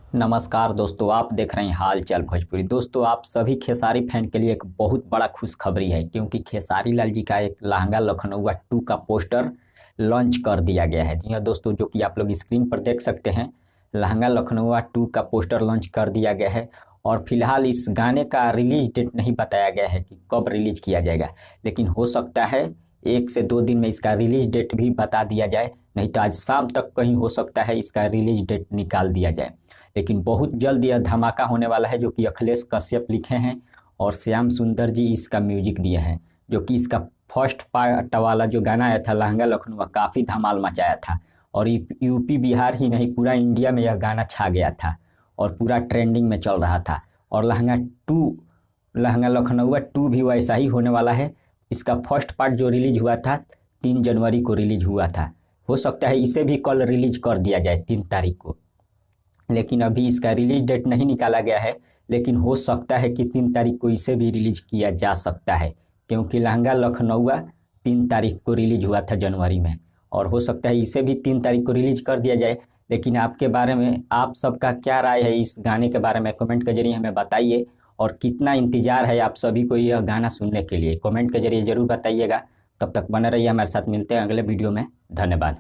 नमस्कार दोस्तों, आप देख रहे हैं हाल चाल भोजपुरी। दोस्तों, आप सभी खेसारी फैन के लिए एक बहुत बड़ा खुशखबरी है, क्योंकि खेसारी लाल जी का एक लहंगा लखनऊ 2 का पोस्टर लॉन्च कर दिया गया है। जी हाँ दोस्तों, जो कि आप लोग स्क्रीन पर देख सकते हैं, लहंगा लखनऊ 2 का पोस्टर लॉन्च कर दिया गया है। और फिलहाल इस गाने का रिलीज डेट नहीं बताया गया है कि कब रिलीज किया जाएगा, लेकिन हो सकता है 1 से 2 दिन में इसका रिलीज डेट भी बता दिया जाए, नहीं तो आज शाम तक कहीं हो सकता है इसका रिलीज डेट निकाल दिया जाए। लेकिन बहुत जल्द यह धमाका होने वाला है, जो कि अखिलेश कश्यप लिखे हैं और श्याम सुंदर जी इसका म्यूजिक दिए हैं। जो कि इसका फर्स्ट पार्ट वाला जो गाना आया था लहंगा लखनऊ, काफ़ी धमाल मचाया था। और यूपी बिहार ही नहीं, पूरा इंडिया में यह गाना छा गया था और पूरा ट्रेंडिंग में चल रहा था। और लहंगा लखनऊ 2 भी वैसा ही होने वाला है। इसका फर्स्ट पार्ट जो रिलीज हुआ था 3 जनवरी को रिलीज हुआ था। हो सकता है इसे भी कल रिलीज कर दिया जाए 3 तारीख को, लेकिन अभी इसका रिलीज डेट नहीं निकाला गया है। लेकिन हो सकता है कि 3 तारीख को इसे भी रिलीज किया जा सकता है, क्योंकि लहंगा लखनऊ 3 तारीख को रिलीज हुआ था जनवरी में। और हो सकता है इसे भी 3 तारीख को रिलीज कर दिया जाए। लेकिन आपके बारे में आप सबका क्या राय है इस गाने के बारे में, कमेंट के जरिए हमें बताइए। और कितना इंतजार है आप सभी को यह गाना सुनने के लिए, कमेंट के जरिए ज़रूर बताइएगा। तब तक बने रहिए हमारे साथ, मिलते हैं अगले वीडियो में। धन्यवाद।